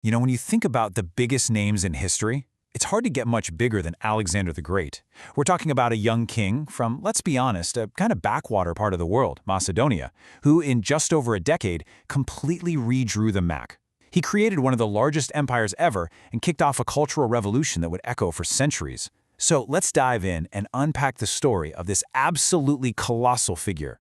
When you think about the biggest names in history, it's hard to get much bigger than Alexander the Great. We're talking about a young king from, let's be honest, a kind of backwater part of the world, Macedonia, who in just over a decade completely redrew the map. He created one of the largest empires ever and kicked off a cultural revolution that would echo for centuries. So let's dive in and unpack the story of this absolutely colossal figure.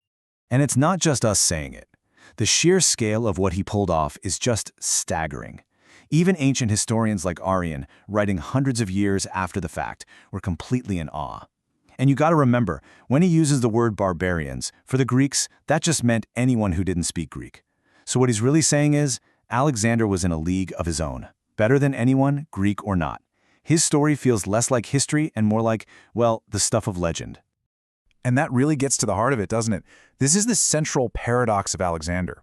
And it's not just us saying it. The sheer scale of what he pulled off is just staggering. Even ancient historians like Arrian, writing hundreds of years after the fact, were completely in awe. And you gotta remember, when he uses the word barbarians, for the Greeks, that just meant anyone who didn't speak Greek. So what he's really saying is, Alexander was in a league of his own, better than anyone, Greek or not. His story feels less like history and more like, well, the stuff of legend. And that really gets to the heart of it, doesn't it? This is the central paradox of Alexander.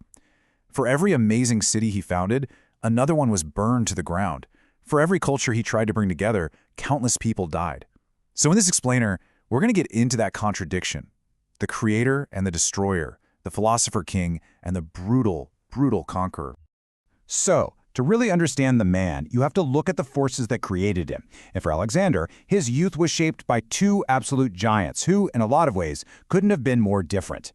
For every amazing city he founded, another one was burned to the ground. For every culture he tried to bring together, countless people died. So in this explainer, we're going to get into that contradiction. The creator and the destroyer, the philosopher king and the brutal, brutal conqueror. So, to really understand the man, you have to look at the forces that created him. And for Alexander, his youth was shaped by two absolute giants who, in a lot of ways, couldn't have been more different.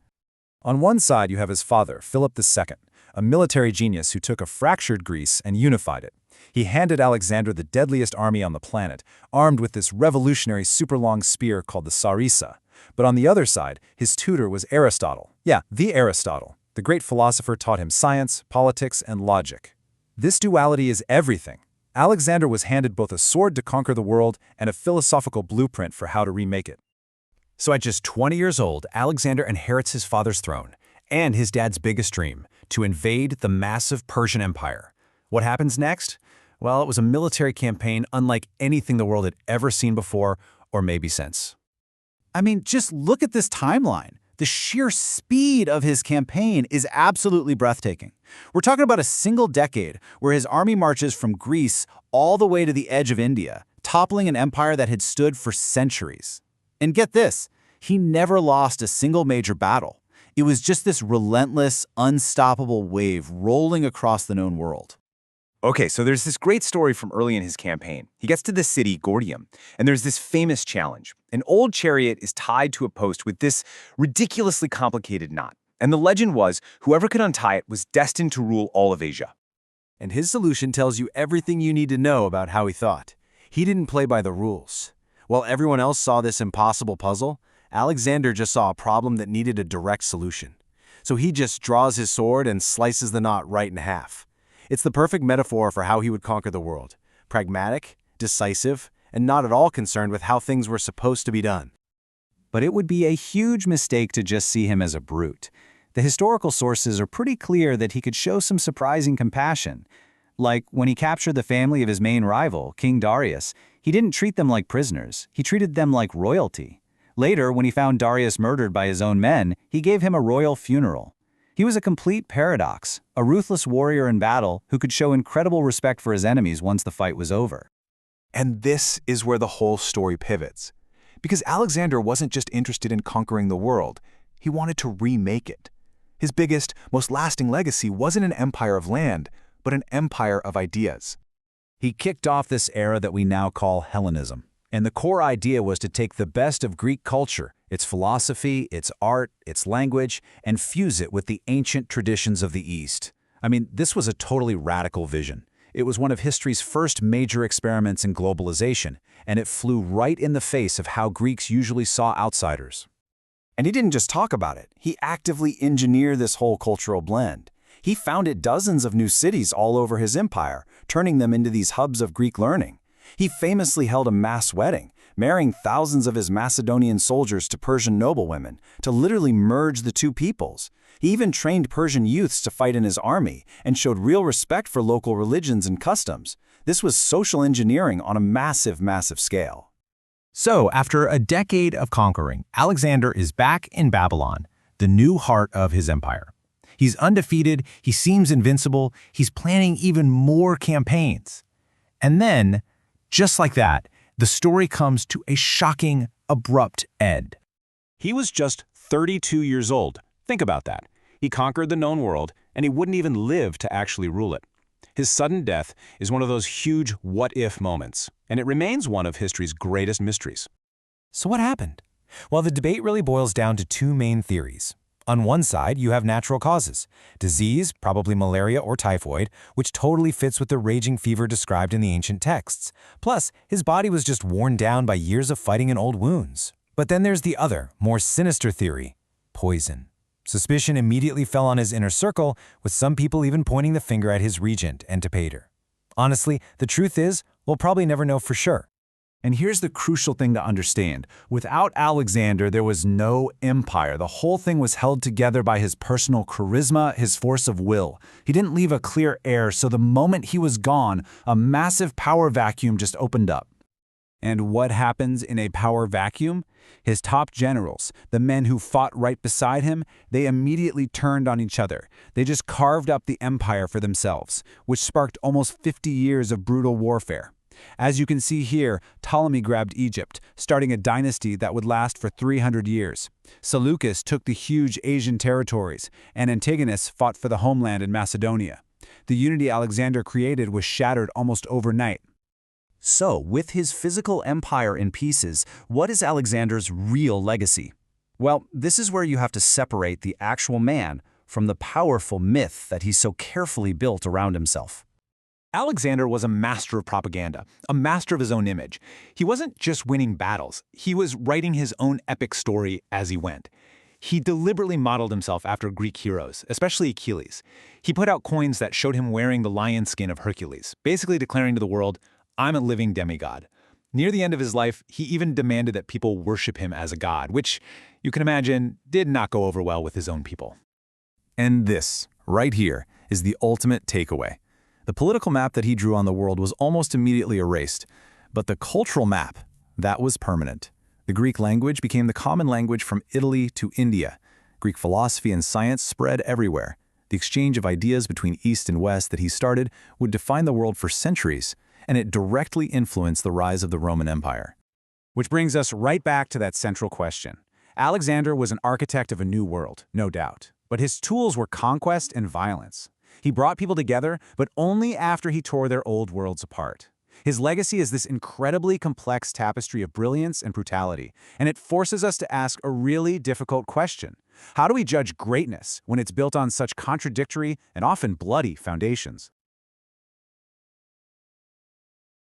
On one side, you have his father, Philip II, a military genius who took a fractured Greece and unified it. He handed Alexander the deadliest army on the planet, armed with this revolutionary super-long spear called the sarissa. But on the other side, his tutor was Aristotle. Yeah, the Aristotle. The great philosopher taught him science, politics, and logic. This duality is everything. Alexander was handed both a sword to conquer the world and a philosophical blueprint for how to remake it. So at just 20 years old, Alexander inherits his father's throne and his dad's biggest dream, to invade the massive Persian Empire. What happens next? Well, it was a military campaign unlike anything the world had ever seen before, or maybe since. I mean, just look at this timeline. The sheer speed of his campaign is absolutely breathtaking. We're talking about a single decade where his army marches from Greece all the way to the edge of India, toppling an empire that had stood for centuries. And get this, he never lost a single major battle. It was just this relentless, unstoppable wave rolling across the known world. Okay, so there's this great story from early in his campaign. He gets to the city, Gordium, and there's this famous challenge. An old chariot is tied to a post with this ridiculously complicated knot. And the legend was, whoever could untie it was destined to rule all of Asia. And his solution tells you everything you need to know about how he thought. He didn't play by the rules. While everyone else saw this impossible puzzle, Alexander just saw a problem that needed a direct solution. So he just draws his sword and slices the knot right in half. It's the perfect metaphor for how he would conquer the world. Pragmatic, decisive, and not at all concerned with how things were supposed to be done. But it would be a huge mistake to just see him as a brute. The historical sources are pretty clear that he could show some surprising compassion. Like when he captured the family of his main rival, King Darius, he didn't treat them like prisoners, he treated them like royalty. Later, when he found Darius murdered by his own men, he gave him a royal funeral. He was a complete paradox, a ruthless warrior in battle who could show incredible respect for his enemies once the fight was over. And this is where the whole story pivots. Because Alexander wasn't just interested in conquering the world, he wanted to remake it. His biggest, most lasting legacy wasn't an empire of land, but an empire of ideas. He kicked off this era that we now call Hellenism. And the core idea was to take the best of Greek culture, its philosophy, its art, its language, and fuse it with the ancient traditions of the East. I mean, this was a totally radical vision. It was one of history's first major experiments in globalization, and it flew right in the face of how Greeks usually saw outsiders. And he didn't just talk about it, he actively engineered this whole cultural blend. He founded dozens of new cities all over his empire, turning them into these hubs of Greek learning. He famously held a mass wedding, marrying thousands of his Macedonian soldiers to Persian noblewomen, to literally merge the two peoples. He even trained Persian youths to fight in his army and showed real respect for local religions and customs. This was social engineering on a massive, massive scale. So, after a decade of conquering, Alexander is back in Babylon, the new heart of his empire. He's undefeated, he seems invincible, he's planning even more campaigns. And then, just like that, the story comes to a shocking, abrupt end. He was just 32 years old. Think about that. He conquered the known world, and he wouldn't even live to actually rule it. His sudden death is one of those huge what-if moments, and it remains one of history's greatest mysteries. So what happened? Well, the debate really boils down to two main theories. On one side, you have natural causes. Disease, probably malaria or typhoid, which totally fits with the raging fever described in the ancient texts. Plus, his body was just worn down by years of fighting and old wounds. But then there's the other, more sinister theory: poison. Suspicion immediately fell on his inner circle, with some people even pointing the finger at his regent, Antipater. Honestly, the truth is, we'll probably never know for sure. And here's the crucial thing to understand. Without Alexander, there was no empire. The whole thing was held together by his personal charisma, his force of will. He didn't leave a clear heir, so the moment he was gone, a massive power vacuum just opened up. And what happens in a power vacuum? His top generals, the men who fought right beside him, they immediately turned on each other. They just carved up the empire for themselves, which sparked almost 50 years of brutal warfare. As you can see here, Ptolemy grabbed Egypt, starting a dynasty that would last for 300 years. Seleucus took the huge Asian territories, and Antigonus fought for the homeland in Macedonia. The unity Alexander created was shattered almost overnight. So, with his physical empire in pieces, what is Alexander's real legacy? Well, this is where you have to separate the actual man from the powerful myth that he so carefully built around himself. Alexander was a master of propaganda, a master of his own image. He wasn't just winning battles, he was writing his own epic story as he went. He deliberately modeled himself after Greek heroes, especially Achilles. He put out coins that showed him wearing the lion skin of Hercules, basically declaring to the world, "I'm a living demigod." Near the end of his life, he even demanded that people worship him as a god, which, you can imagine, did not go over well with his own people. And this, right here, is the ultimate takeaway. The political map that he drew on the world was almost immediately erased, but the cultural map, that was permanent. The Greek language became the common language from Italy to India. Greek philosophy and science spread everywhere. The exchange of ideas between East and West that he started would define the world for centuries, and it directly influenced the rise of the Roman Empire. Which brings us right back to that central question. Alexander was an architect of a new world, no doubt, but his tools were conquest and violence. He brought people together, but only after he tore their old worlds apart. His legacy is this incredibly complex tapestry of brilliance and brutality, and it forces us to ask a really difficult question. How do we judge greatness when it's built on such contradictory and often bloody foundations?